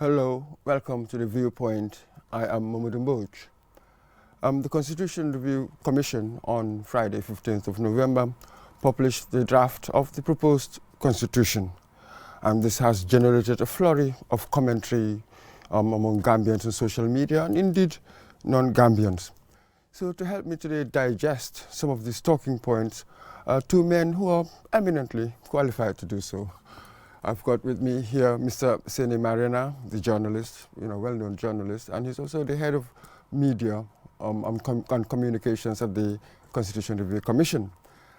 Hello, welcome to the Viewpoint. I am Mahmoud Mboj. The Constitution Review Commission on Friday, 15th of November, published the draft of the proposed constitution. And this has generated a flurry of commentary among Gambians on social media and indeed non-Gambians. So to help me today digest some of these talking points, two men who are eminently qualified to do so. I've got with me here Mr. Seni Marina, the journalist, well-known journalist, and he's also the head of media and communications at the Constitution Review Commission.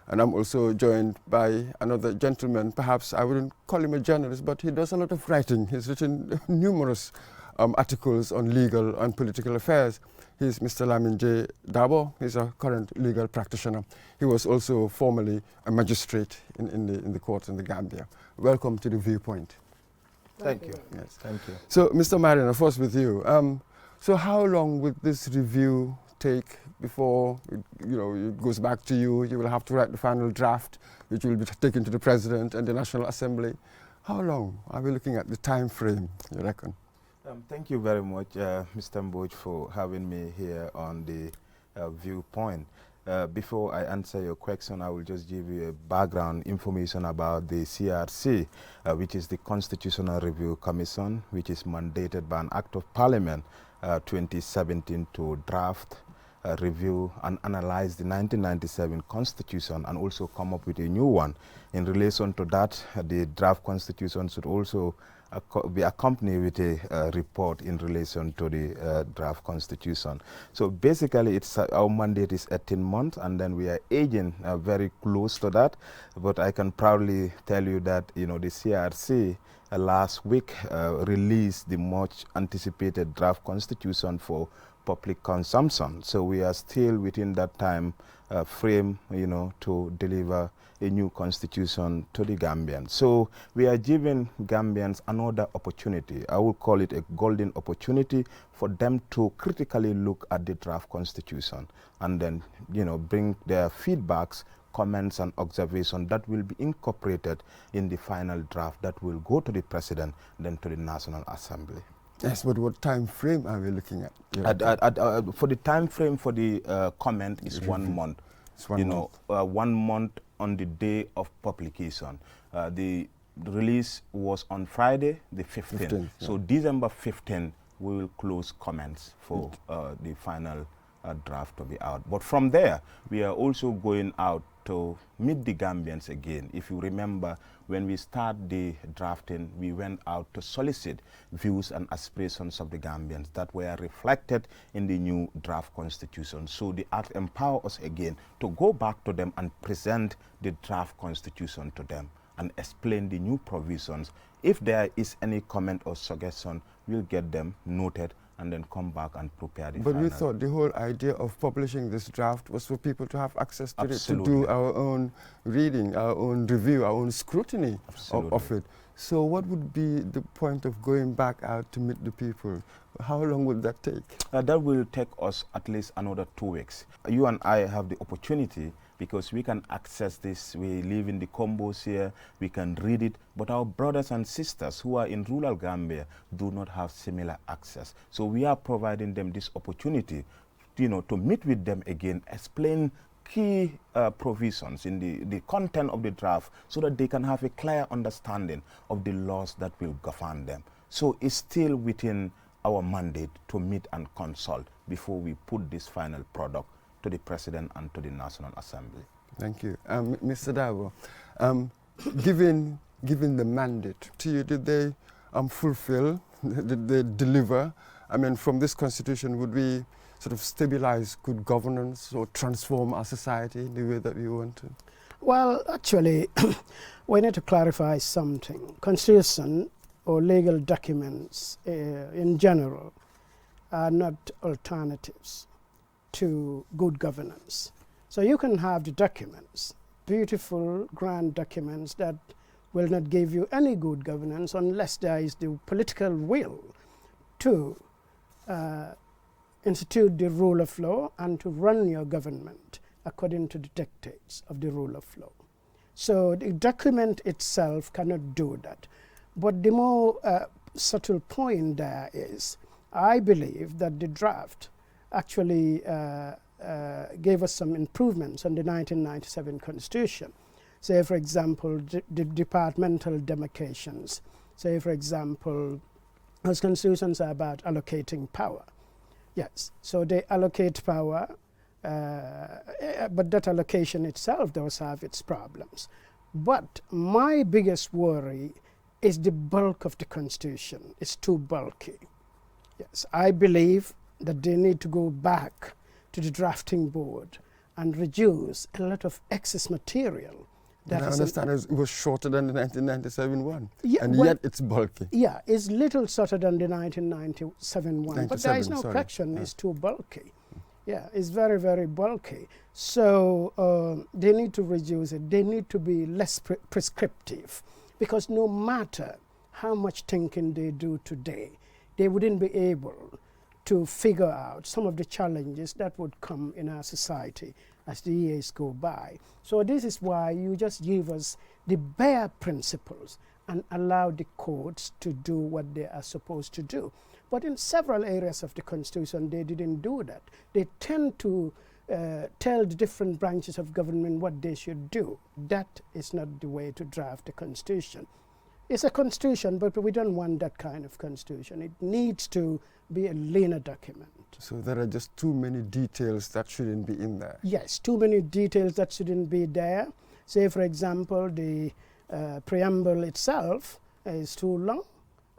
And I'm also joined by another gentleman. Perhaps I wouldn't call him a journalist, but he does a lot of writing. He's written numerous articles on legal and political affairs. He's Mr. Lamin J. Dabo. He's a current legal practitioner. He was also formerly a magistrate in the courts in the Gambia. Welcome to the Viewpoint. Thank you. Yes. Thank you. So, Mr. Marina, first with you. So how long will this review take before it goes back to you? You will have to write the final draft, which will be taken to the President and the National Assembly. How long are we looking at the time frame, you reckon? Thank you very much, Mr. Mboj, for having me here on the Viewpoint. Before I answer your question, I will just give you a background information about the CRC, which is the Constitutional Review Commission, which is mandated by an Act of Parliament 2017 to draft, review and analyze the 1997 Constitution and also come up with a new one. In relation to that, the draft Constitution should also be accompanied with a report in relation to the draft Constitution. So basically, it's our mandate is 18 months, and then we are aging very close to that. But I can proudly tell you that the CRC last week released the much anticipated draft Constitution for public consumption. So we are still within that time frame, to deliver a new constitution to the Gambians. So we are giving Gambians another opportunity. I will call it a golden opportunity for them to critically look at the draft constitution and then, bring their feedbacks, comments and observations that will be incorporated in the final draft that will go to the President, then to the National Assembly. Yes, but what time frame are we looking at? For the time frame for the comment is 1 month. It's 1 month. 1 month on the day of publication. The release was on Friday, the 15th. Yeah. So December 15th, we will close comments for the final draft to be out. But from there, we are also going out to meet the Gambians again. If you remember, when we start the drafting, we went out to solicit views and aspirations of the Gambians that were reflected in the new draft constitution. So the Act empowers us again to go back to them and present the draft constitution to them and explain the new provisions. If there is any comment or suggestion, we'll get them noted and then come back and prepare the But final. we thought the whole idea of publishing this draft was for people to have access to it, to Absolutely. do our own reading, our own review, our own scrutiny of it. So what would be the point of going back out to meet the people? How long would that take? That will take us at least another 2 weeks. You and I have the opportunity because we can access this. We live in the combos here, we can read it, but our brothers and sisters who are in rural Gambia do not have similar access. So we are providing them this opportunity, to meet with them again, explain key provisions in the content of the draft so that they can have a clear understanding of the laws that will govern them. So it's still within our mandate to meet and consult before we put this final product to the President and to the National Assembly. Thank you. Mr. Dabo, given the mandate to you, did they fulfill, did they deliver? I mean, from this constitution, would we sort of stabilize good governance or transform our society in the way that we want to? Well, actually, we need to clarify something. Constitution or legal documents in general are not alternatives to good governance. So you can have the documents, beautiful, grand documents that will not give you any good governance unless there is the political will to institute the rule of law and to run your government according to the dictates of the rule of law. So the document itself cannot do that. But the more subtle point there is, I believe that the draft actually gave us some improvements on the 1997 Constitution. Say, for example, the departmental demarcations. Say, for example, those constitutions are about allocating power. Yes, so they allocate power, but that allocation itself does have its problems. But my biggest worry is the bulk of the Constitution. It's too bulky. Yes, I believe that they need to go back to the drafting board and reduce a lot of excess material. That I understand it was shorter than the 1997 one, yeah, and yet it's bulky. Yeah, it's little shorter than the 1997 one, but there is no question it's too bulky. Yeah, it's very, very bulky. So they need to reduce it. They need to be less prescriptive, because no matter how much thinking they do today, they wouldn't be able to figure out some of the challenges that would come in our society as the years go by. So this is why you just give us the bare principles and allow the courts to do what they are supposed to do. But in several areas of the Constitution, they didn't do that. They tend to tell the different branches of government what they should do. That is not the way to draft a Constitution. It's a Constitution, but we don't want that kind of Constitution. It needs to be a leaner document. So there are just too many details that shouldn't be in there. Yes, too many details that shouldn't be there. Say, for example, the preamble itself is too long,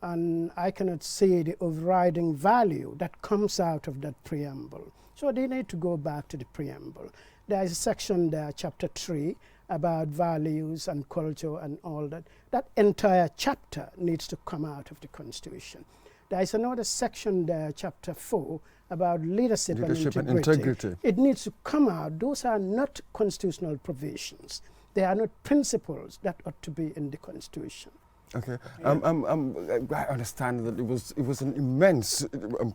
and I cannot see the overriding value that comes out of that preamble. So they need to go back to the preamble. There is a section there, chapter 3, about values and culture and all that. That entire chapter needs to come out of the Constitution. There is another section there, chapter 4, about leadership and integrity. It needs to come out. Those are not constitutional provisions. They are not principles that ought to be in the Constitution. Okay, I understand that it was an immense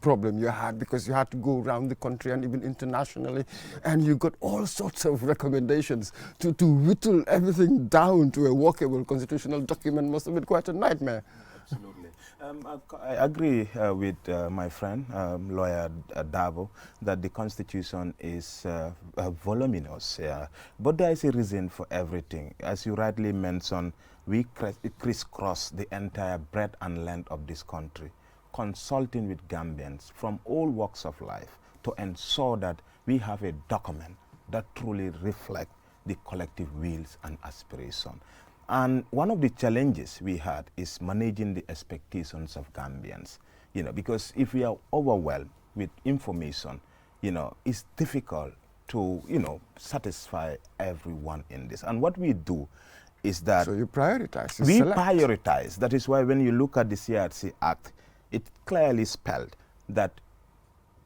problem you had, because you had to go around the country and even internationally, and you got all sorts of recommendations to whittle everything down to a workable constitutional document. Must have been quite a nightmare. Absolutely. I agree with my friend, lawyer Davo, that the Constitution is voluminous, but there is a reason for everything. As you rightly mentioned, we crisscross the entire breadth and length of this country, consulting with Gambians from all walks of life to ensure that we have a document that truly reflects the collective wills and aspirations. And one of the challenges we had is managing the expectations of Gambians, because if we are overwhelmed with information, it's difficult to, satisfy everyone in this. And what we do is that so you prioritize. We prioritize. That is why when you look at the CRC Act, it clearly spelled that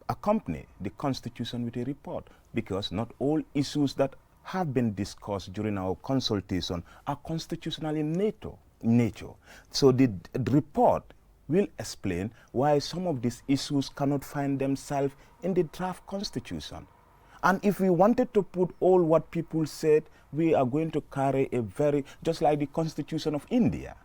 accompany the Constitution with a report, because not all issues that have been discussed during our consultation are constitutional in nature. So the report will explain why some of these issues cannot find themselves in the draft constitution. And if we wanted to put all what people said, we are going to carry just like the Constitution of India,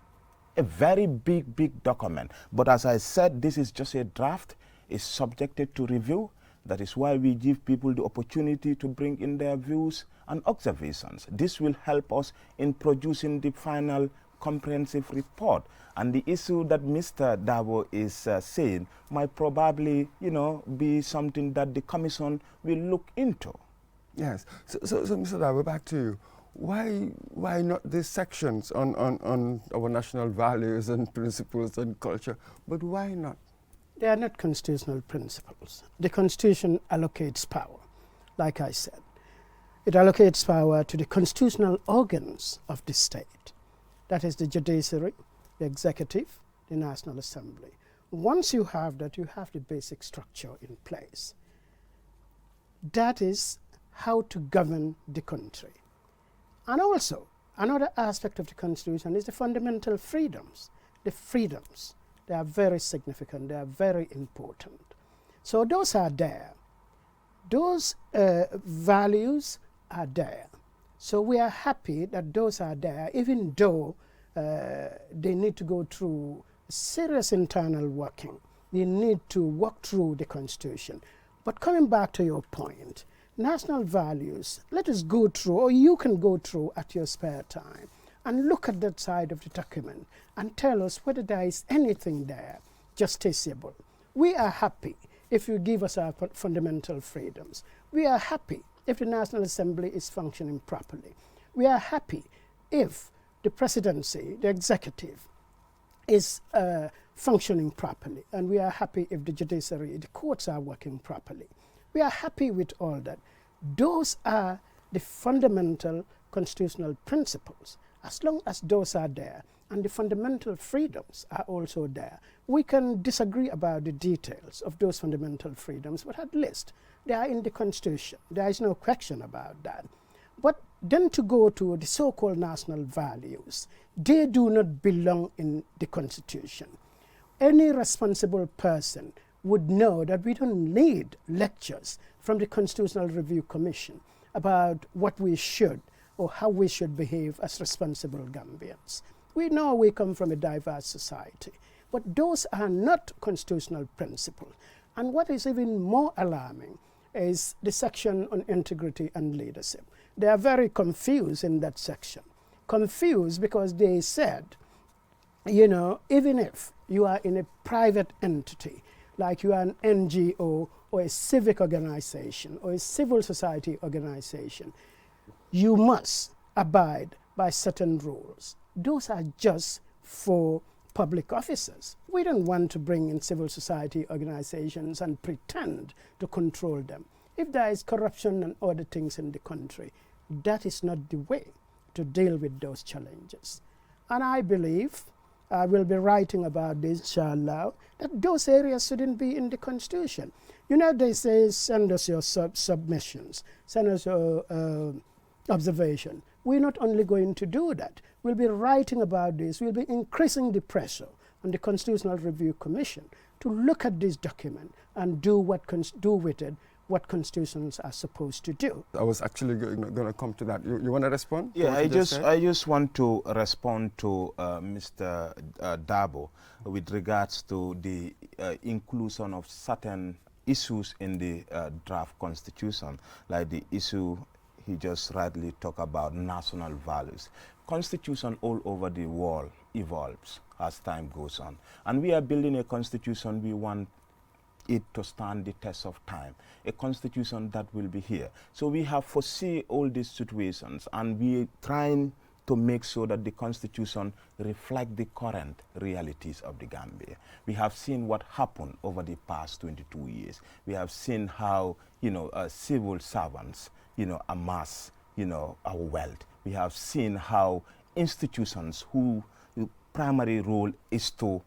a very big document. But as I said, this is just a draft, it's subjected to review. That is why we give people the opportunity to bring in their views and observations. This will help us in producing the final comprehensive report. And the issue that Mr. Davo is saying might probably, be something that the Commission will look into. Yes. So Mr. Davo, back to you. Why not these sections on our national values and principles and culture? But why not? They are not constitutional principles. The Constitution allocates power, like I said. It allocates power to the constitutional organs of the state. That is the judiciary, the executive, the National Assembly. Once you have that, you have the basic structure in place. That is how to govern the country. And also, another aspect of the Constitution is the fundamental freedoms. The freedoms. They are very significant. They are very important. So those are there. Those values are there. So we are happy that those are there, even though they need to go through serious internal working. We need to work through the Constitution. But coming back to your point, national values, let us go through, or you can go through at your spare time, and look at that side of the document and tell us whether there is anything there justiciable. We are happy if you give us our fundamental freedoms. We are happy if the National Assembly is functioning properly. We are happy if the presidency, the executive, is functioning properly. And we are happy if the judiciary, the courts are working properly. We are happy with all that. Those are the fundamental constitutional principles. As long as those are there and the fundamental freedoms are also there, we can disagree about the details of those fundamental freedoms, but at least they are in the Constitution. There is no question about that. But then to go to the so-called national values, they do not belong in the Constitution. Any responsible person would know that we don't need lectures from the Constitutional Review Commission about what we should or how we should behave as responsible Gambians. We know we come from a diverse society, but those are not constitutional principles. And what is even more alarming is the section on integrity and leadership. They are very confused in that section. Confused because they said, you know, even if you are in a private entity, like you are an NGO or a civic organization or a civil society organization, you must abide by certain rules. Those are just for public officers. We don't want to bring in civil society organizations and pretend to control them. If there is corruption and other things in the country, that is not the way to deal with those challenges. And I believe, I will be writing about this, inshallah, that those areas shouldn't be in the Constitution. You know, they say, send us your submissions, send us your observation. We're not only going to do that. We'll be writing about this. We'll be increasing the pressure on the Constitutional Review Commission to look at this document and do with it what constitutions are supposed to do. I was actually going to come to that. You want to respond? Yeah, I just want to respond to Mr. Dabo with regards to the inclusion of certain issues in the draft constitution, like the issue he just rightly talked about, national values. Constitution all over the world evolves as time goes on. And we are building a constitution, we want it to stand the test of time, a constitution that will be here. So we have foreseen all these situations, and we are trying to make sure that the constitution reflect the current realities of the Gambia. We have seen what happened over the past 22 years. We have seen how, civil servants, amass, our wealth. We have seen how institutions whose primary role is to,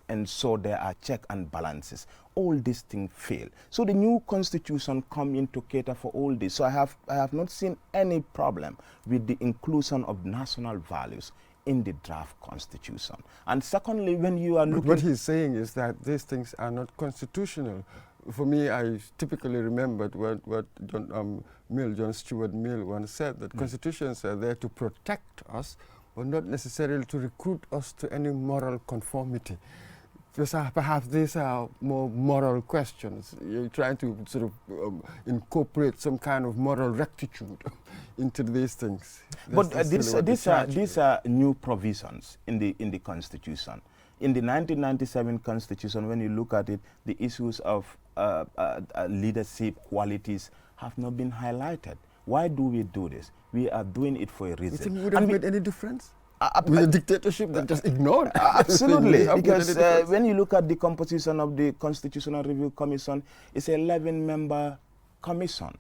ensure there are checks and balances. All these things fail. So the new constitution come in to cater for all this. So I have not seen any problem with the inclusion of national values in the draft constitution. And secondly, when you are looking... What he's saying is that these things are not constitutional. For me, I typically remembered what John Stuart Mill once said, that constitutions are there to protect us, but not necessarily to recruit us to any moral conformity. Perhaps these are more moral questions. You're trying to sort of incorporate some kind of moral rectitude into these things. But these are new provisions in the Constitution. In the 1997 Constitution, when you look at it, the issues of leadership qualities have not been highlighted. Why do we do this? We are doing it for a reason. You think it would have made any difference? With a dictatorship that just ignored? Absolutely, because when you look at the composition of the Constitutional Review Commission, it's an 11-member commission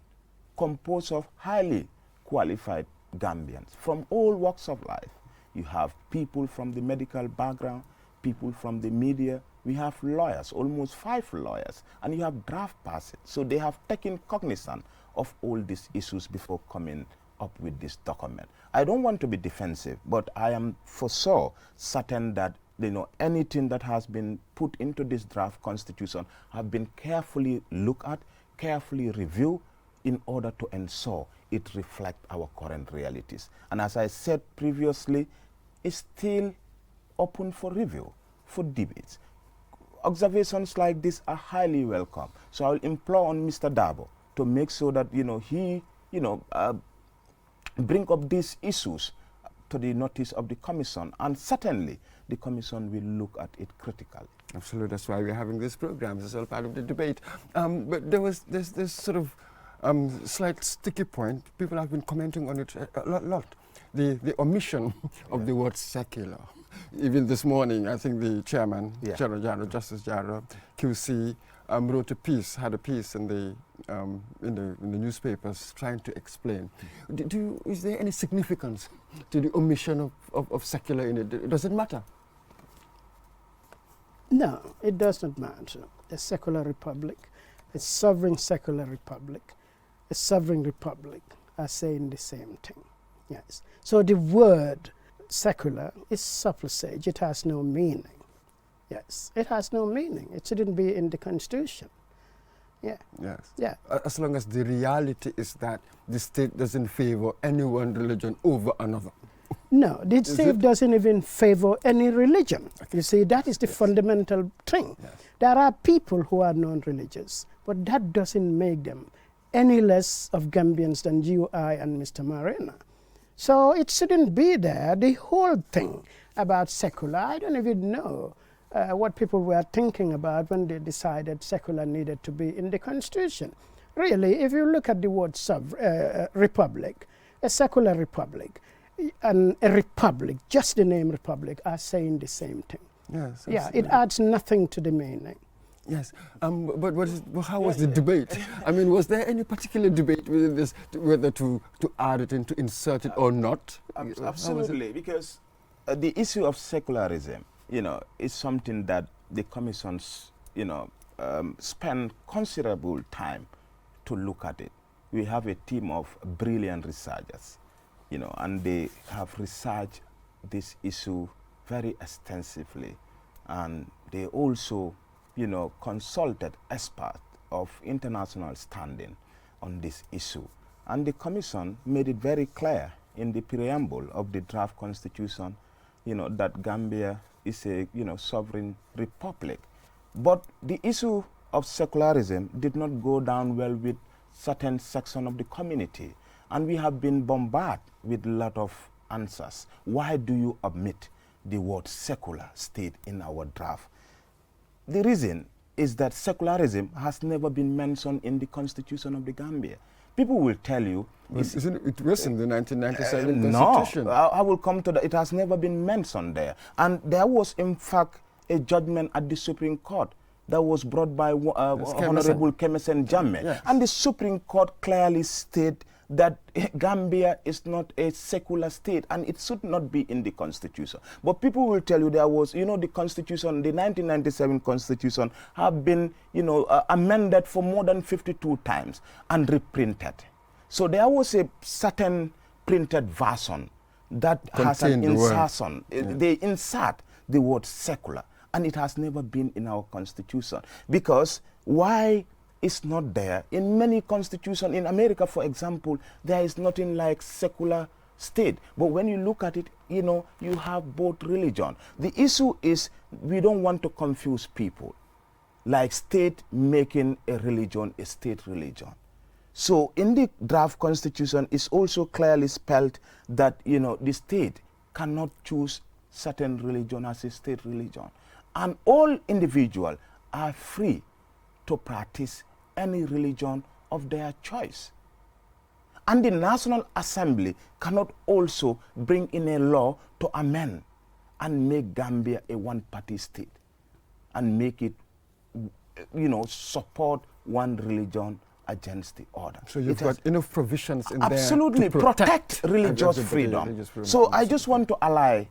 composed of highly qualified Gambians from all walks of life. You have people from the medical background, people from the media, we have lawyers, almost 5 lawyers, and you have draft persons. So they have taken cognizance of all these issues before coming up with this document. I don't want to be defensive, but I am for sure certain that anything that has been put into this draft constitution have been carefully looked at, carefully reviewed in order to ensure it reflects our current realities. And as I said previously, it's still open for review. for debates. Observations like this are highly welcome. So I'll implore on Mr. Dabo to make sure that he bring up these issues to the notice of the commission, and certainly the commission will look at it critically. Absolutely, that's why we're having these programs. It's all part of the debate. But there's this sort of slight sticky point. People have been commenting on it a lot. The omission of the word secular. Even this morning, I think the chairman, Justice Jaro, QC, had a piece in the newspapers trying to explain. Is there any significance to the omission of secular in it? Does it matter? No, it does not matter. A secular republic, a sovereign secular republic, a sovereign republic are saying the same thing. Yes. So the word secular is surplusage. It has no meaning. Yes, it has no meaning. It shouldn't be in the Constitution. Yeah. Yes. Yeah. As long as the reality is that the state doesn't favor any one religion over another. No, the state doesn't even favor any religion. Okay. You see, that is the fundamental thing. Yes. There are people who are non-religious, but that doesn't make them any less of Gambians than you, I, and Mr. Marina. So it shouldn't be there. The whole thing about secular, I don't even know what people were thinking about when they decided secular needed to be in the Constitution. Really, if you look at the word republic, a secular republic, and a republic, just the name republic, are saying the same thing. Yes. Yeah, it adds nothing to the meaning. Yes, but how was the debate? I mean, was there any particular debate within this, whether to add it in, to insert it or not? Absolutely, because the issue of secularism, is something that the commissions, spend considerable time to look at it. We have a team of brilliant researchers, and they have researched this issue very extensively, and they also consulted experts of international standing on this issue. And the commission made it very clear in the preamble of the draft constitution, that Gambia is a, sovereign republic. But the issue of secularism did not go down well with certain section of the community. And we have been bombarded with a lot of answers. Why do you omit the word secular state in our draft? The reason is that secularism has never been mentioned in the Constitution of the Gambia. People will tell you... It was in the 1997 Constitution. No, I will come to that. It has never been mentioned there. And there was, in fact, a judgment at the Supreme Court that was brought by Honorable Kemesen Jammeh. Yes. And the Supreme Court clearly stated that Gambia is not a secular state and it should not be in the Constitution. But people will tell you there was, the Constitution, the 1997 Constitution have been, amended for more than 52 times and reprinted. So there was a certain printed version that has an insertion. They insert the word secular, and it has never been in our Constitution. Because why it's not there? In many constitutions, in America, for example, there is nothing like secular state. But when you look at it, you have both religion. The issue is we don't want to confuse people, like state making a religion a state religion. So in the draft constitution, it's also clearly spelled that, the state cannot choose certain religion as a state religion. And all individuals are free to practice any religion of their choice. And the National Assembly cannot also bring in a law to amend and make Gambia a one-party state and make it, support one religion against the other. So you've got enough provisions in absolutely there to protect religious freedom. So I just want to allay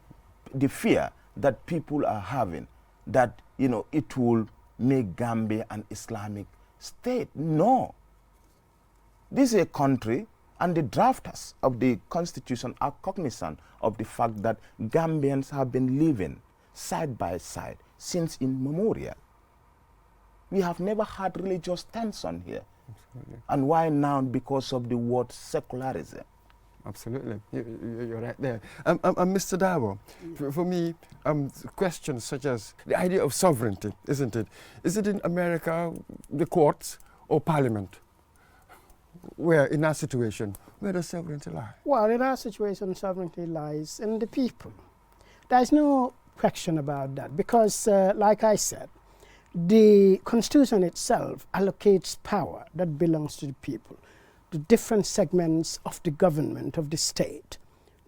the fear that people are having that, it will make Gambia an Islamic state. No. This is a country, and the drafters of the Constitution are cognizant of the fact that Gambians have been living side by side since immemorial. We have never had religious tension here. Absolutely. And why now? Because of the word secularism. Absolutely, you're right there. Mr. Dawo, for me, questions such as the idea of sovereignty, isn't it? Is it in America the courts or parliament? Where, in our situation, where does sovereignty lie? Well, in our situation, sovereignty lies in the people. There's no question about that because, like I said, the Constitution itself allocates power that belongs to the people, to different segments of the government, of the state,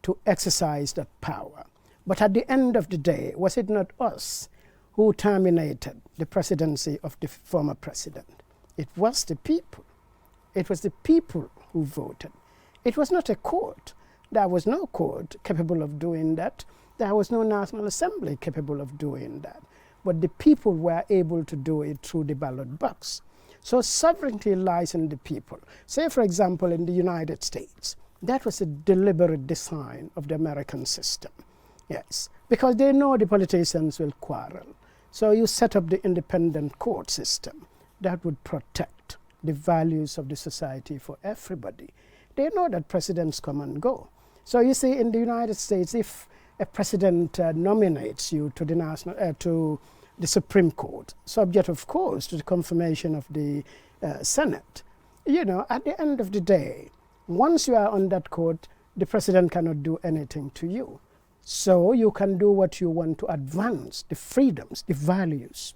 to exercise that power. But at the end of the day, was it not us who terminated the presidency of the former president? It was the people. It was the people who voted. It was not a court. There was no court capable of doing that. There was no National Assembly capable of doing that. But the people were able to do it through the ballot box. So sovereignty lies in the people. Say, for example, in the United States, that was a deliberate design of the American system. Yes, because they know the politicians will quarrel. So you set up the independent court system that would protect the values of the society for everybody. They know that presidents come and go. So you see, in the United States, if a president nominates you to the Supreme Court, subject, of course, to the confirmation of the Senate, you know, at the end of the day, once you are on that court, the president cannot do anything to you. So you can do what you want to advance the freedoms, the values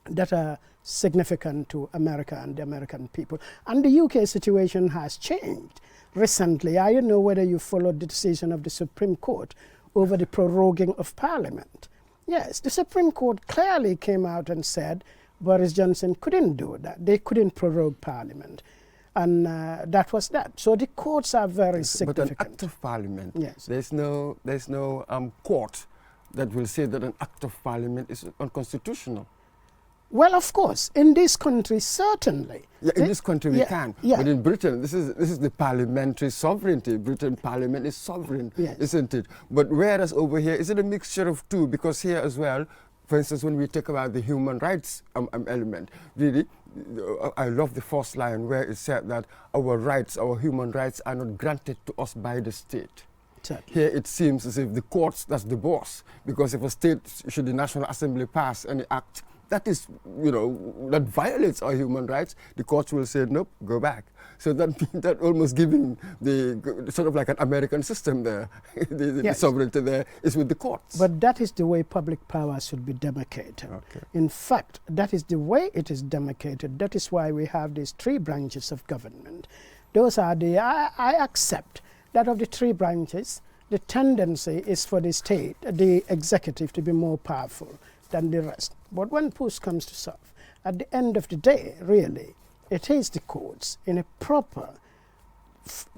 that are significant to America and the American people. And the UK situation has changed recently. I don't know whether you followed the decision of the Supreme Court over the proroguing of Parliament. Yes, the Supreme Court clearly came out and said Boris Johnson couldn't do that. They couldn't prorogue Parliament. And that was that. So the courts are very significant. But an act of Parliament, yes. There's no court that will say that an act of Parliament is unconstitutional. Well, of course, in this country, certainly. Yeah, in this country we can. Yeah. But in Britain, this is the parliamentary sovereignty. Britain Parliament is sovereign, yes. Isn't it? But whereas over here, is it a mixture of two? Because here as well, for instance, when we talk about the human rights element, really, I love the first line where it said that our rights, our human rights, are not granted to us by the state. Exactly. Here it seems as if the courts, that's the boss. Because if a state, should the National Assembly pass any act, that is, you know, that violates our human rights, the courts will say, nope, go back. So that almost giving the sort of like an American system there, the sovereignty there is with the courts. But that is the way public power should be demarcated. Okay. In fact, that is the way it is demarcated. That is why we have these three branches of government. Those are I accept that of the three branches, the tendency is for the state, the executive, to be more powerful than the rest. But when push comes to shove, at the end of the day, really, it is the courts. In a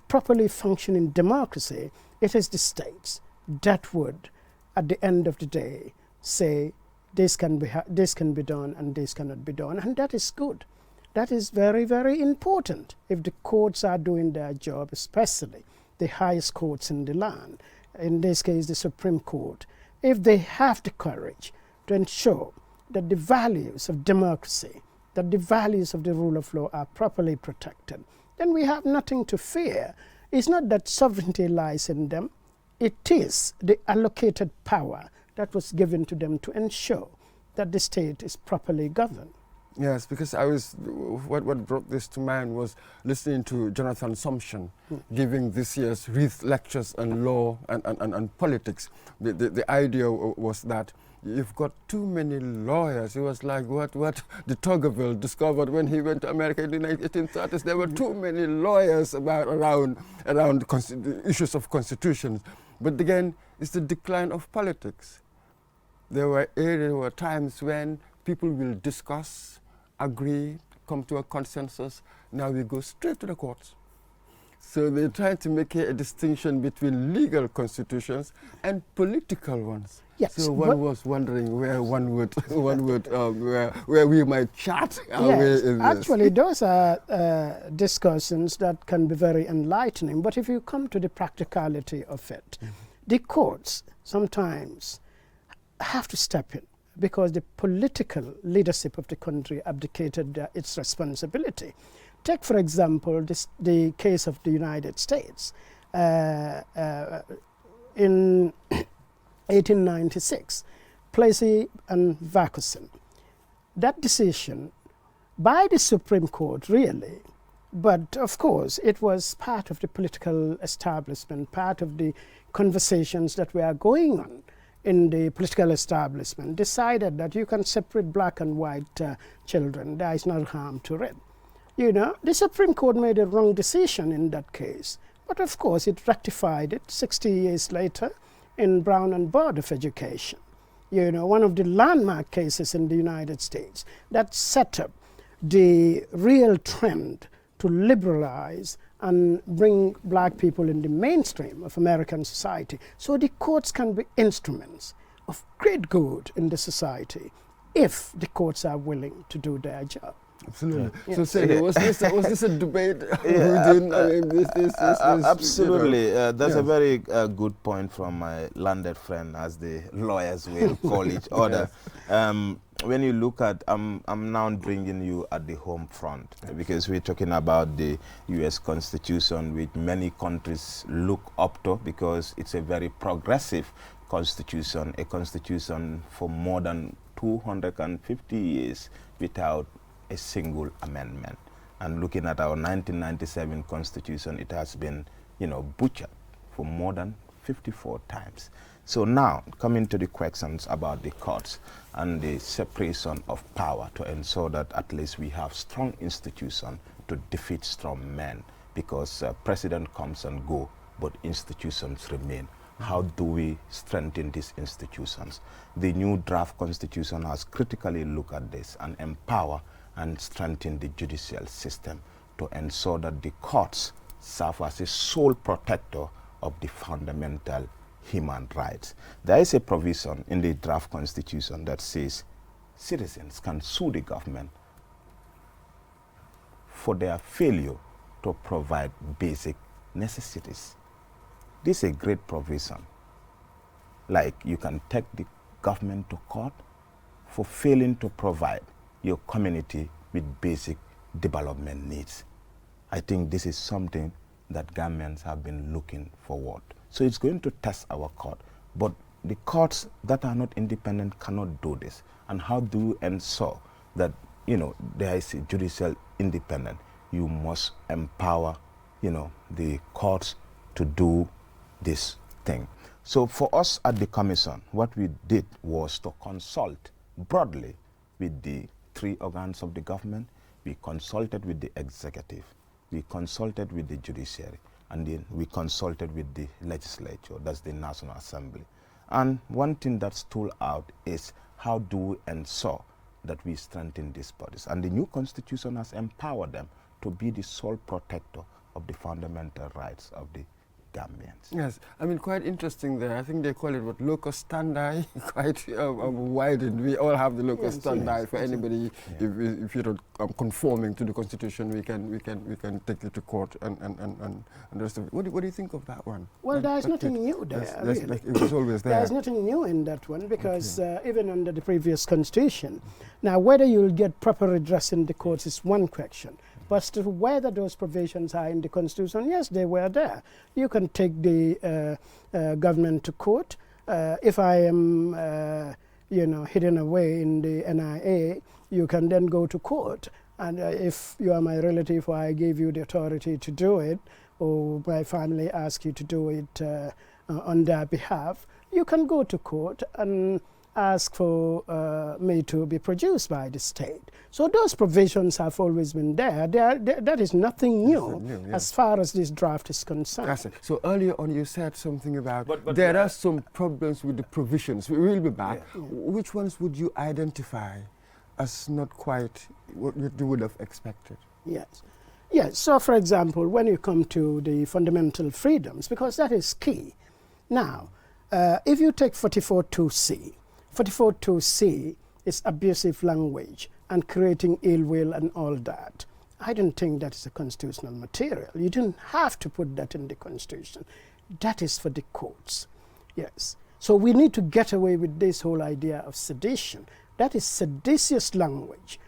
properly functioning democracy, it is the states that would, at the end of the day, say this can be done and this cannot be done, and that is good. That is very, very important. If the courts are doing their job, especially the highest courts in the land, in this case the Supreme Court, if they have the courage to ensure that the values of democracy, that the values of the rule of law are properly protected, then we have nothing to fear. It's not that sovereignty lies in them. It is the allocated power that was given to them to ensure that the state is properly governed. Yes, because what brought this to mind was listening to Jonathan Sumption giving this year's Wreath lectures on law and politics. The idea was that you've got too many lawyers. It was like what de Tocqueville discovered when he went to America in the 1830s. There were too many lawyers around issues of constitutions. But again, it's the decline of politics. There were times when people will discuss, agree, come to a consensus. Now we go straight to the courts. So they're trying to make a distinction between legal constitutions and political ones. Yes, so one was wondering where where we might chat our way in this. Actually, those are discussions that can be very enlightening. But if you come to the practicality of it, the courts sometimes have to step in because the political leadership of the country abdicated its responsibility. Take, for example, the case of the United States. in 1896, Plessy and Vacusin. That decision by the Supreme Court, really, but of course it was part of the political establishment, part of the conversations that were going on in the political establishment, decided that you can separate black and white children. There is no harm to it. You know, the Supreme Court made a wrong decision in that case, but of course it rectified it 60 years later in Brown and Board of Education. You know, one of the landmark cases in the United States that set up the real trend to liberalize and bring black people in the mainstream of American society. So the courts can be instruments of great good in the society if the courts are willing to do their job. Absolutely. Yeah. So, Yes. Sego, was this a debate? Absolutely. That's Yeah. a very good point from my landed friend, as the lawyers will call each other. When you look at, I'm now bringing you at the home front, because we're talking about the U.S. Constitution, which many countries look up to because it's a very progressive constitution, a constitution for more than 250 years without a single amendment. And looking at our 1997 Constitution, it has been, butchered for more than 54 times. So now, coming to the questions about the courts and the separation of power to ensure that at least we have strong institutions to defeat strong men, because president comes and go, but institutions remain. How do we strengthen these institutions? The new draft constitution has critically looked at this and empower and strengthen the judicial system to ensure that the courts serve as a sole protector of the fundamental human rights. There is a provision in the draft constitution that says citizens can sue the government for their failure to provide basic necessities. This is a great provision. Like, you can take the government to court for failing to provide your community with basic development needs. I think this is something that governments have been looking forward. So it's going to test our court, but the courts that are not independent cannot do this. And how do you ensure that, there is a judicial independence? You must empower, the courts to do this thing. So for us at the commission, what we did was to consult broadly with the three organs of the government. We consulted with the executive, we consulted with the judiciary, and then we consulted with the legislature, that's the National Assembly. And one thing that stood out is, how do we ensure that we strengthen these bodies? And the new constitution has empowered them to be the sole protector of the fundamental rights of the Gambians. Yes, I mean, quite interesting there. I think they call it what, locus standi, quite widened. We all have the locus standi. For anybody, if you're not conforming to the constitution, we can take you to court and the rest of it. What do you think of that one? Well, there's nothing new there. Really. Like, it was always there. There's nothing new in that one, because even under the previous constitution, now whether you'll get proper redress in the courts is one question. But as to whether those provisions are in the Constitution, yes, they were there. You can take the government to court. If I am, hidden away in the NIA, you can then go to court. And if you are my relative, or I gave you the authority to do it, or my family ask you to do it on their behalf, you can go to court and ask for me to be produced by the state. So those provisions have always been there. That is nothing new, as far as this draft is concerned. That's it. So earlier on you said something about there are some problems with the provisions. We will be back. Yeah. Which ones would you identify as not quite what you would have expected? Yes. Yes. So, for example, when you come to the fundamental freedoms, because that is key. Now, if you take 44.2c, 44.2c is abusive language and creating ill will and all that. I don't think that is a constitutional material. You didn't have to put that in the Constitution. That is for the courts. Yes. So we need to get away with this whole idea of sedition. That is seditious language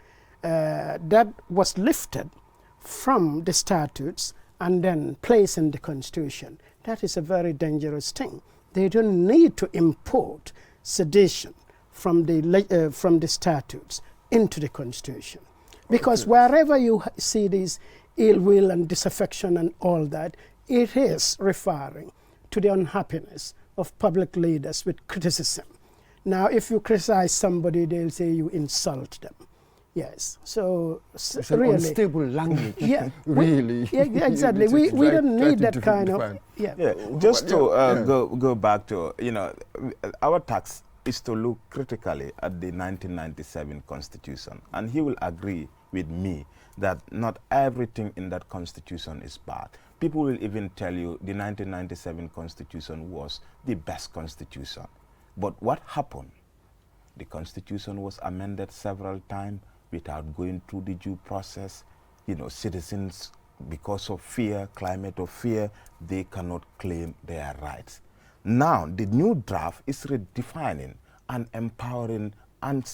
that was lifted from the statutes and then placed in the Constitution. That is a very dangerous thing. They don't need to import sedition from the statutes into the Constitution. Because wherever you see this ill will and disaffection and all that, it is referring to the unhappiness of public leaders with criticism. Now, if you criticize somebody, they'll say you insult them. Yes, so it's an really unstable language. Yeah, really. Yeah, exactly. we don't need that kind of. Yeah, just to go back to, our task is to look critically at the 1997 Constitution, and he will agree with me that not everything in that Constitution is bad. People will even tell you the 1997 Constitution was the best Constitution. But what happened? The Constitution was amended several times without going through the due process. Citizens, because of fear, climate of fear, they cannot claim their rights. Now, the new draft is redefining and empowering and,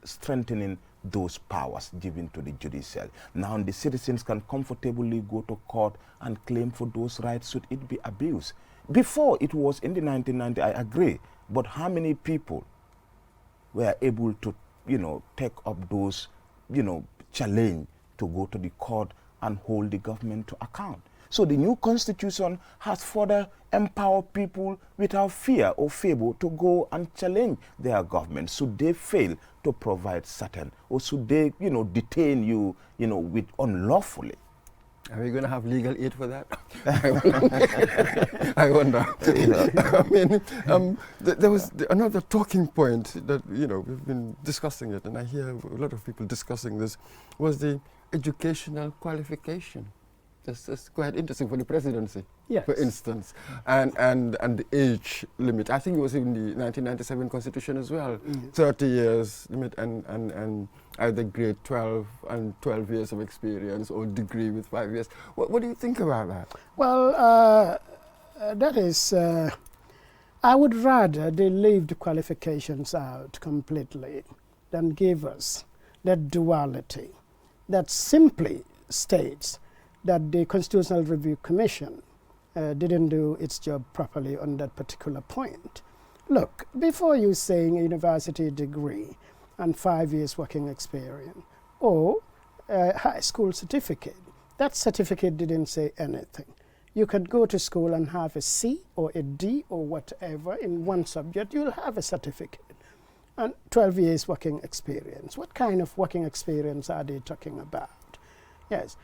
strengthening those powers given to the judiciary. Now, the citizens can comfortably go to court and claim for those rights should it be abused. Before, it was in the 1990s, I agree, but how many people were able to, take up those, challenge to go to the court and hold the government to account? So the new Constitution has further empowered people without fear or favor to go and challenge their government. Should they fail to provide certain, or should they, detain you, with unlawfully? Are we going to have legal aid for that? I wonder. I mean, there was another talking point that, we've been discussing it, and I hear a lot of people discussing this, was the educational qualification. That's quite interesting for the presidency, yes, for instance, and the age limit. I think it was in the 1997 Constitution as well, 30 years limit and either grade 12 and 12 years of experience or degree with 5 years. What do you think about that? Well, that is, I would rather they leave the qualifications out completely than give us that duality that simply states that the Constitutional Review Commission didn't do its job properly on that particular point. Look, before you saying a university degree and 5 years working experience or a high school certificate, that certificate didn't say anything. You could go to school and have a C or a D or whatever in one subject, you'll have a certificate. And 12 years working experience. What kind of working experience are they talking about? Yes.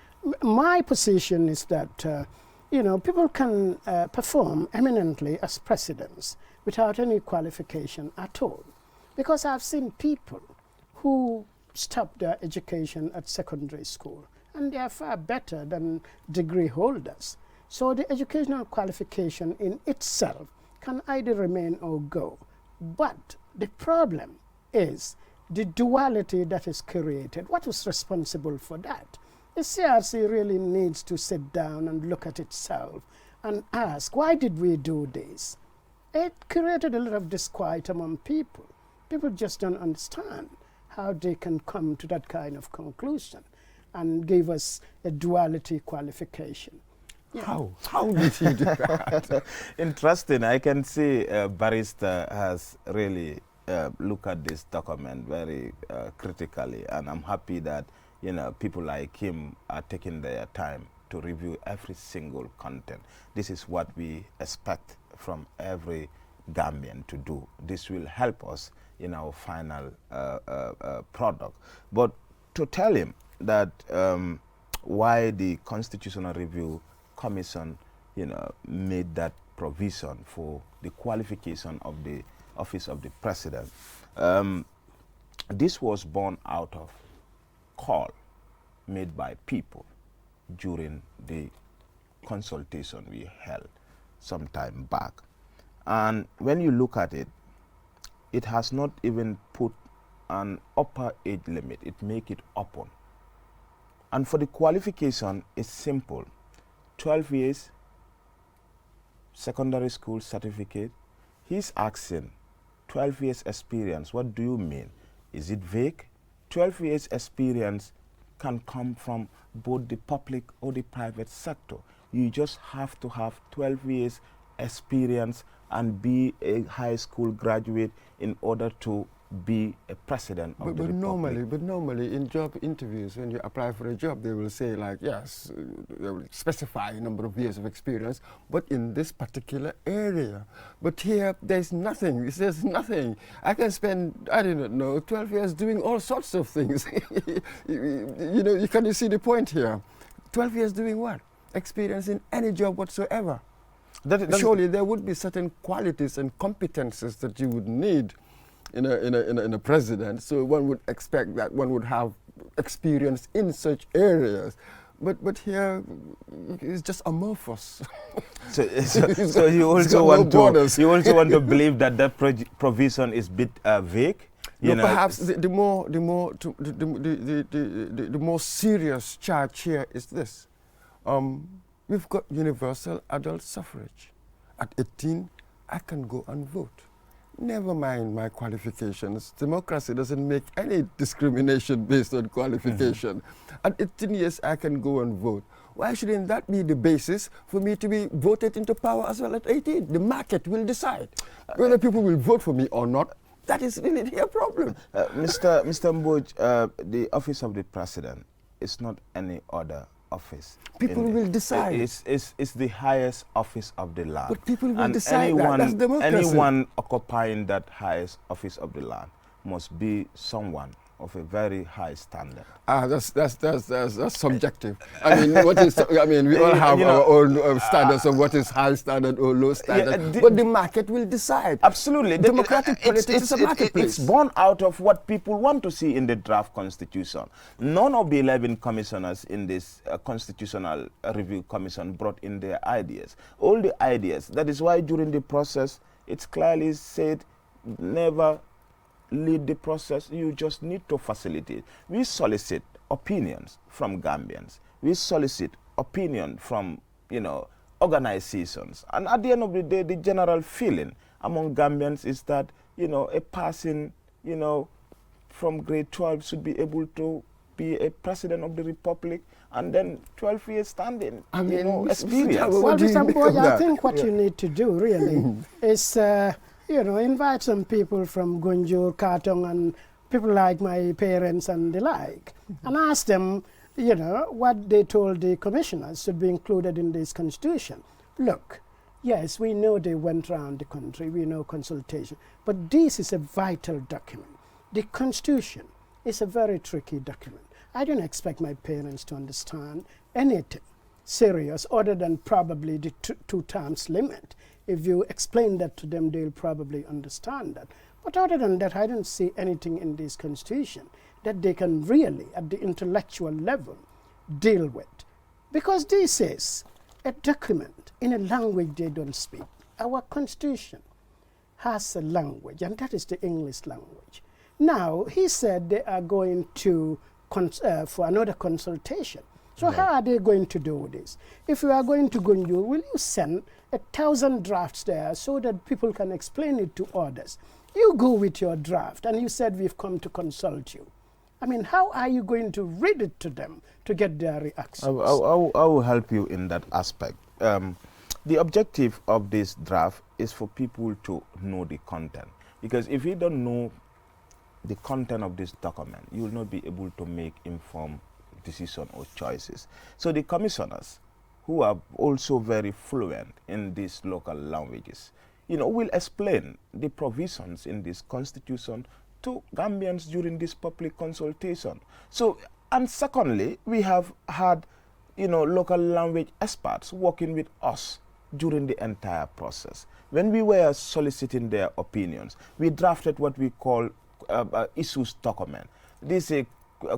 My position is that, people can perform eminently as presidents without any qualification at all. Because I've seen people who stopped their education at secondary school, and they are far better than degree holders. So the educational qualification in itself can either remain or go. But the problem is the duality that is created. What was responsible for that? The CRC really needs to sit down and look at itself and ask, why did we do this? It created a lot of disquiet among people. People just don't understand how they can come to that kind of conclusion and give us a duality qualification. Yeah. How did he do that? Interesting. I can see Barrister has really looked at this document very critically, and I'm happy that people like him are taking their time to review every single content. This is what we expect from every Gambian to do. This will help us in our final product. But to tell him that why the Constitutional Review Commission, made that provision for the qualification of the office of the president, this was born out of call made by people during the consultation we held some time back. And when you look at it, it has not even put an upper age limit. It make it open. And for the qualification, it's simple. 12 years, secondary school certificate. He's asking, 12 years experience, what do you mean? Is it vague? 12 years experience can come from both the public or the private sector. You just have to have 12 years experience and be a high school graduate in order to be a president of the republic. But normally in job interviews, when you apply for a job, they will say like, yes, they will specify a number of years of experience, but in this particular area. But here, there's nothing. It says nothing. I can spend, I don't know, 12 years doing all sorts of things. You know, you see the point here? 12 years doing what? Experience in any job whatsoever. Surely there would be certain qualities and competences that you would need in a president, so one would expect that one would have experience in such areas. But here, it's just amorphous. So you also want to believe that that provision is a bit vague. No, perhaps the more serious charge here is this: we've got universal adult suffrage. At 18, I can go and vote. Never mind my qualifications. Democracy doesn't make any discrimination based on qualification. At 18 years, I can go and vote. Why shouldn't that be the basis for me to be voted into power as well at 18? The market will decide whether people will vote for me or not. That is really their problem. Mr. Mboj, the office of the president is not any other office. People will decide. It's the highest office of the land. But people will decide that. That's democracy. Anyone occupying that highest office of the land must be someone of a very high standard. That's subjective. I mean, we all have our own standards of what is high standard or low standard. But the market will decide. Absolutely. Democratic politics is a marketplace. It's born out of what people want to see in the draft constitution. None of the 11 commissioners in this constitutional review commission brought in their ideas. All the ideas. That is why during the process, it's clearly said, never lead the process, you just need to facilitate. We solicit opinions from Gambians. We solicit opinion from, organizations. And at the end of the day, the general feeling among Gambians is that, a person, from grade 12 should be able to be a president of the republic, and then 12 years standing, experience. Well, Mr. Mboj, I think what you need to do really is invite some people from Gunjur, Katong, and people like my parents and the like, and ask them, what they told the commissioners should be included in this constitution. Look, yes, we know they went around the country, we know consultation, but this is a vital document. The constitution is a very tricky document. I don't expect my parents to understand anything serious other than probably the two terms limit. If you explain that to them, they'll probably understand that. But other than that, I don't see anything in this constitution that they can really, at the intellectual level, deal with. Because this is a document in a language they don't speak. Our constitution has a language, and that is the English language. Now, he said they are going to, for another consultation. So how are they going to do this? If you are going to Gunjur, will you send 1,000 drafts there so that people can explain it to others? You go with your draft, and you said we've come to consult you. I mean, how are you going to read it to them to get their reactions? I will help you in that aspect. The objective of this draft is for people to know the content. Because if you don't know the content of this document, you will not be able to make informed decision or choices. So the commissioners, who are also very fluent in these local languages, will explain the provisions in this constitution to Gambians during this public consultation. So, and secondly, we have had, local language experts working with us during the entire process. When we were soliciting their opinions, we drafted what we call issues document. This is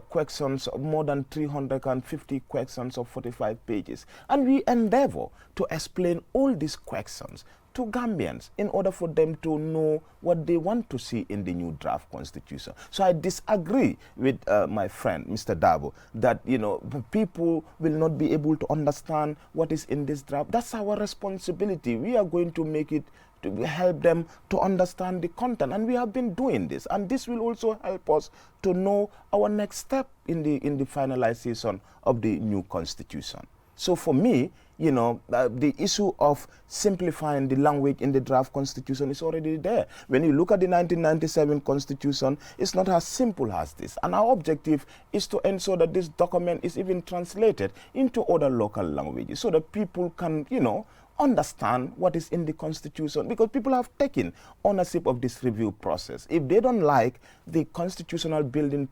questions, more than 350 questions of 45 pages. And we endeavor to explain all these questions to Gambians in order for them to know what they want to see in the new draft constitution. So I disagree with my friend, Mr. Dabo, that, people will not be able to understand what is in this draft. That's our responsibility. We are going to make it to help them to understand the content, and we have been doing this, and this will also help us to know our next step in the finalization of the new constitution. So for me, you know, the issue of simplifying the language in the draft constitution is already there. When you look at the 1997 constitution, it's not as simple as this. And our objective is to ensure that this document is even translated into other local languages so that people can, you know, understand what is in the constitution, because people have taken ownership of this review process. If they don't like the constitutional building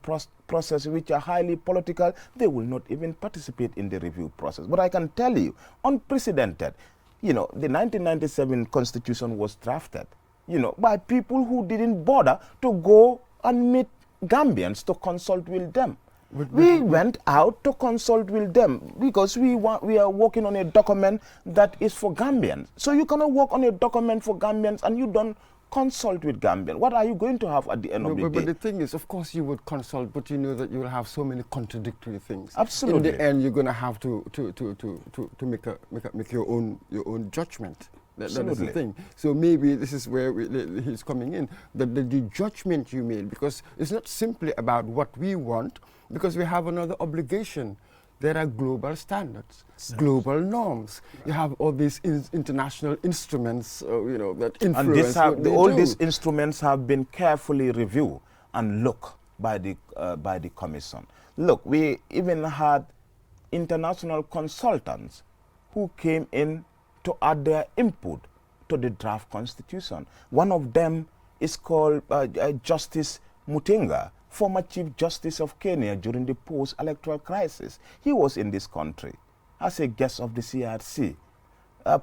process, which are highly political, they will not even participate in the review process. But I can tell you, unprecedented, you know, the 1997 constitution was drafted, you know, by people who didn't bother to go and meet Gambians to consult with them. We went out to consult with them because we are working on a document that is for Gambians. So you cannot work on a document for Gambians and you don't consult with Gambians. What are you going to have at the end of the day? But the thing is, of course you would consult, but you know that you will have so many contradictory things. Absolutely. In the end, you're going to have to make your own judgment. That is the thing. So maybe this is where he's coming in, that the judgment you made, because it's not simply about what we want, because we have another obligation. There are global standards, global norms. You have all these international instruments, you know, that influence and all these instruments have been carefully reviewed and looked by the commission. Look, we even had international consultants who came in to add their input to the draft constitution. One of them is called Justice Mutinga, former Chief Justice of Kenya during the post-electoral crisis. He was in this country as a guest of the CRC.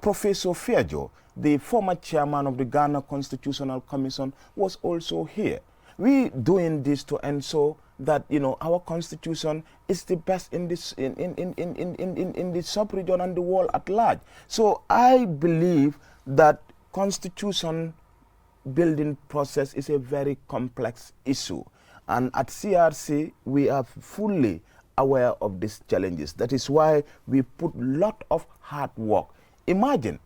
Professor Fiajo, the former chairman of the Ghana Constitutional Commission, was also here. We doing this to ensure that, you know, our constitution is the best in this in the sub-region and the world at large. So I believe that constitution building process is a very complex issue. And at CRC, we are fully aware of these challenges. That is why we put a lot of hard work. Imagine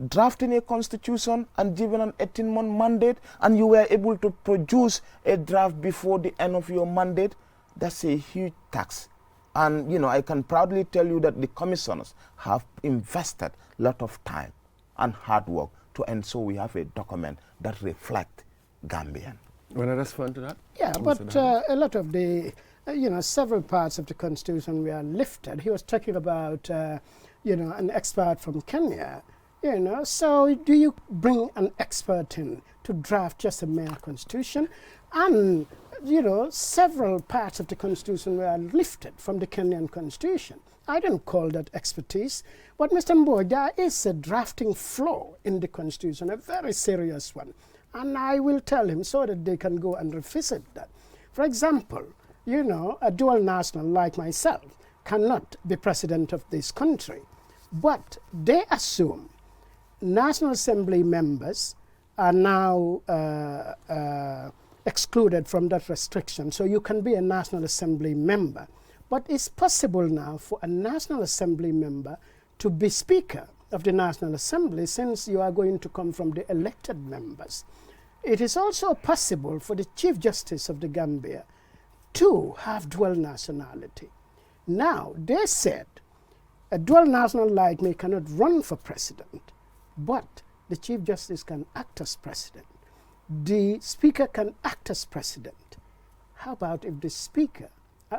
drafting a constitution and given an 18-month mandate, and you were able to produce a draft before the end of your mandate. That's a huge task. And, you know, I can proudly tell you that the commissioners have invested a lot of time and hard work to ensure we have a document that reflects Gambian. Want to respond to that? Yeah, but a lot of the, you know, several parts of the constitution were lifted. He was talking about, you know, an expert from Kenya, you know. So do you bring an expert in to draft just a mere constitution? And, you know, several parts of the constitution were lifted from the Kenyan constitution. I don't call that expertise. But Mr. Mbowe, there is a drafting flaw in the constitution, a very serious one. And I will tell him so that they can go and revisit that. For example, you know, a dual national like myself cannot be president of this country. But they assume National Assembly members are now excluded from that restriction. So you can be a National Assembly member. But it's possible now for a National Assembly member to be Speaker of the National Assembly, since you are going to come from the elected members. It is also possible for the Chief Justice of the Gambia to have dual nationality. Now, they said a dual national like me cannot run for president, but the Chief Justice can act as president. The Speaker can act as president. How about if the Speaker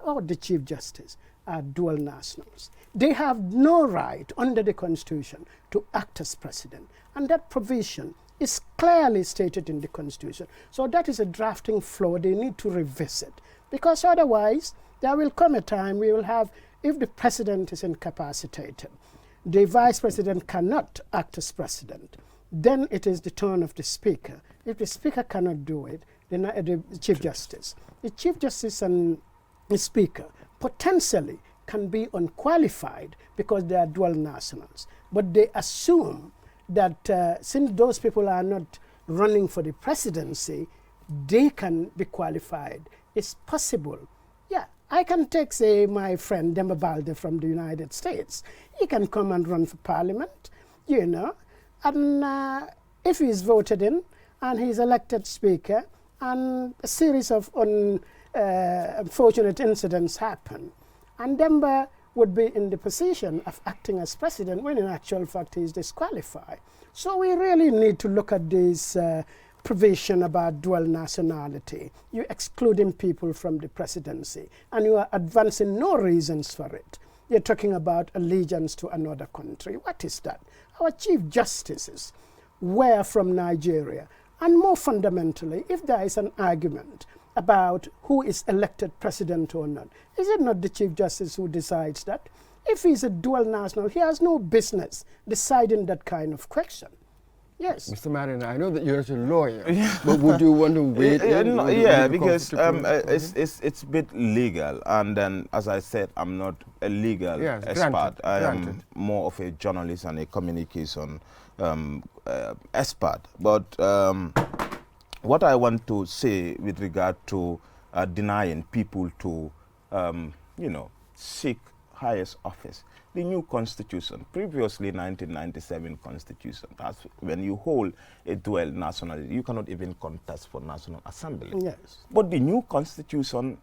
or the Chief Justice are dual nationals? They have no right under the Constitution to act as president. And that provision is clearly stated in the Constitution. So that is a drafting flaw they need to revisit. Because otherwise, there will come a time we will have, if the president is incapacitated, the vice president cannot act as president, then it is the turn of the Speaker. If the Speaker cannot do it, then the Chief Justice. The Chief Justice and the Speaker potentially can be unqualified because they are dual nationals. But they assume that since those people are not running for the presidency, they can be qualified. It's possible. Yeah, I can take, say, my friend Demba Balde from the United States. He can come and run for parliament, you know, and if he's voted in and he's elected speaker and a series of unfortunate incidents happen, and Demba would be in the position of acting as president when in actual fact he is disqualified. So we really need to look at this provision about dual nationality. You're excluding people from the presidency, and you are advancing no reasons for it. You're talking about allegiance to another country. What is that? Our chief justices were from Nigeria. And more fundamentally, if there is an argument about who is elected president or not, is it not the chief justice who decides that? If he's a dual national, he has no business deciding that kind of question. Yes. Mr. Marina, I know that you're a lawyer, but would you want to wait? Because it's a bit legal, and then, as I said, I'm not a legal expert. I am more of a journalist and a communication expert. But what I want to say with regard to denying people to, seek highest office, the new constitution, previously 1997 constitution, that's when you hold a dual nationality, you cannot even contest for National Assembly. Yes. But the new constitution,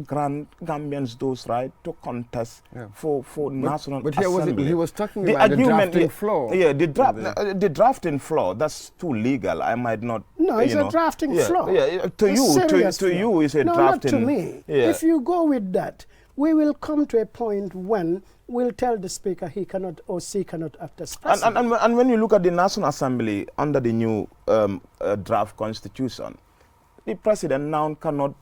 grant Gambians those right to contest for National Assembly. But he was talking about the drafting flaw. Yeah, the drafting flaw, that's too legal. I might not. No, it's a drafting flaw. Yeah, to you, it's a drafting. No, not to me. Yeah. If you go with that, we will come to a point when we'll tell the speaker he cannot or she cannot act as president. And when you look at the National Assembly under the new draft constitution, the president now cannot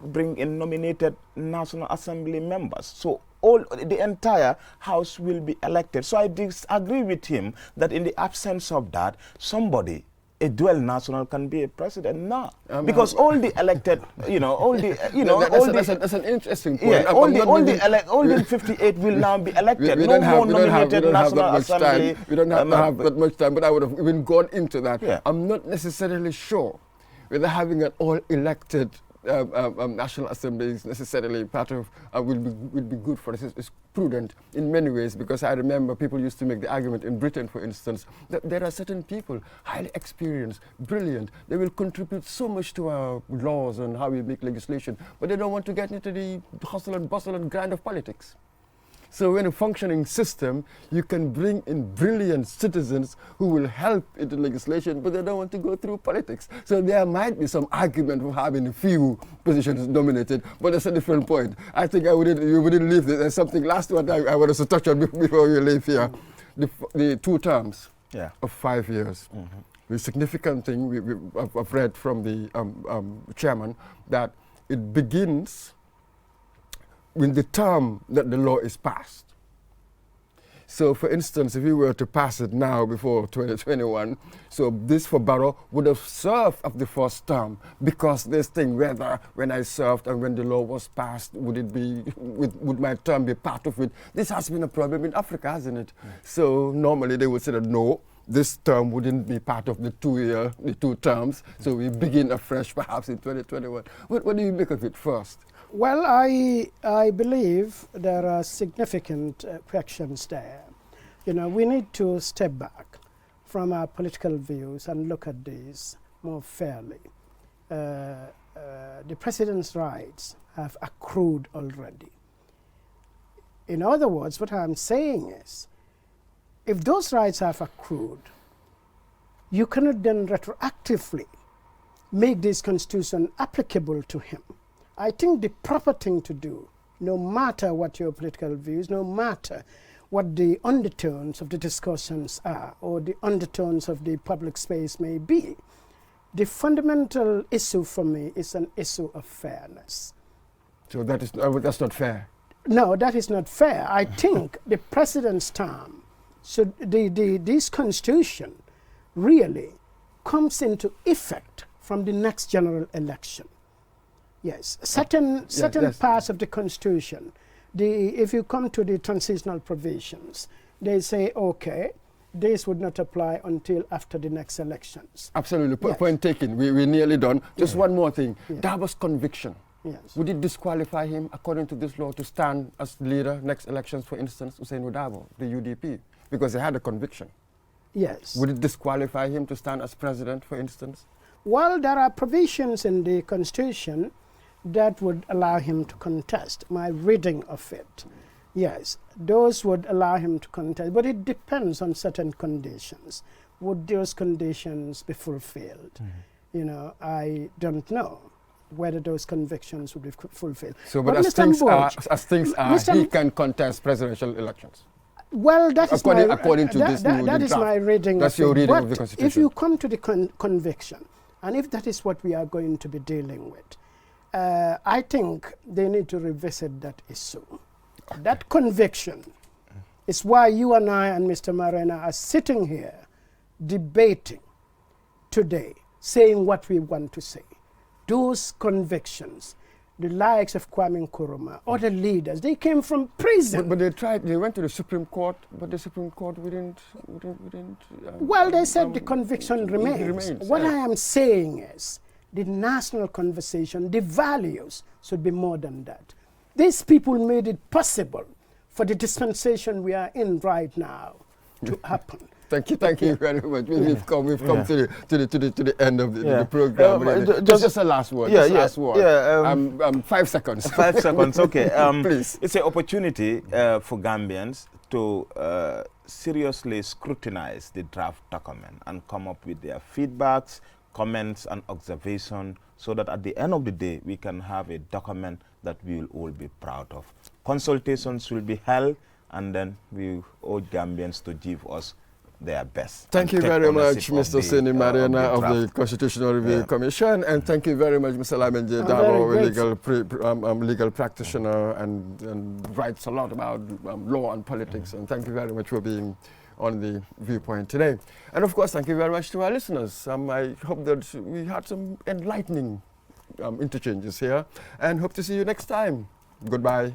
bring in nominated National Assembly members. So the entire House will be elected. So I disagree with him that in the absence of that, somebody, a dual national, can be a president. No, because all the elected, that's an interesting point. Yeah, all the 58 will now be elected. No more nominated National Assembly. We don't have that much time, but I would have even gone into that. Yeah. I'm not necessarily sure whether having an all-elected National Assembly is necessarily part of will be good for us. It's prudent in many ways, because I remember people used to make the argument in Britain, for instance, that there are certain people highly experienced, brilliant. They will contribute so much to our laws and how we make legislation, but they don't want to get into the hustle and bustle and grind of politics. So in a functioning system, you can bring in brilliant citizens who will help in the legislation, but they don't want to go through politics. So there might be some argument for having a few positions nominated, but that's a different point. I think you wouldn't leave this. There's something last one I wanted to touch on before you leave here. The 2 terms of 5 years. Mm-hmm. The significant thing I've read from the chairman that it begins in the term that the law is passed. So, for instance, if we were to pass it now before 2021, so this for Barrow would have served of the first term, because this thing, whether when I served and when the law was passed, would my term be part of it? This has been a problem in Africa, hasn't it? Mm. So normally they would say that no, this term wouldn't be part of the 2 terms. So we begin afresh perhaps in 2021. What do you make of it first? Well, I believe there are significant questions there. We need to step back from our political views and look at these more fairly. The president's rights have accrued already. In other words, what I'm saying is, if those rights have accrued, you cannot then retroactively make this constitution applicable to him. I think the proper thing to do, no matter what your political views, no matter what the undertones of the discussions are or the undertones of the public space may be, the fundamental issue for me is an issue of fairness. So that's not fair? No, that is not fair. I think the president's term, so this constitution really comes into effect from the next general election. Yes, certain parts of the Constitution, if you come to the transitional provisions, they say, okay, this would not apply until after the next elections. Absolutely, point taken. We're nearly done. Just one more thing. Darbo's conviction. Yes. Would it disqualify him, according to this law, to stand as leader next elections, for instance, Usainu Darboe, the UDP, because he had a conviction? Yes. Would it disqualify him to stand as president, for instance? Well, there are provisions in the Constitution that would allow him to contest. My reading of it Yes, those would allow him to contest, but it depends on certain conditions. Would those conditions be fulfilled? You know, I don't know whether those convictions would be fulfilled. So, but as things are, he can contest presidential elections. Well, that is according to this new that is draft. my reading. That's your reading of the Constitution. If you come to the conviction, and if that is what we are going to be dealing with, I think they need to revisit that issue. Okay. That conviction is why you and I and Mr. Marena are sitting here debating today, saying what we want to say. Those convictions, the likes of Kwame Nkrumah, other leaders, they came from prison. But they went to the Supreme Court, but the Supreme Court wouldn't well, they said the conviction remains. What I am saying is, the national conversation, the values should be more than that. These people made it possible for the dispensation we are in right now to happen. Thank you very much. We've come to the end of the program. Just a last word. Last word. 5 seconds. 5 seconds. Okay. Please. It's an opportunity for Gambians to seriously scrutinize the draft document and come up with their feedbacks, comments, and observations, so that at the end of the day we can have a document that we will all be proud of. Consultations will be held, and then we urge Gambians to give us their best. Thank you very much, Mr. Sini Marena of the Constitutional Review Commission, and thank you very much, Mr. Lamin J. Dabo, legal practitioner and writes a lot about law and politics, and thank you very much for being on the Viewpoint today. And of course, thank you very much to our listeners. I hope that we had some enlightening interchanges here, and hope to see you next time. Goodbye.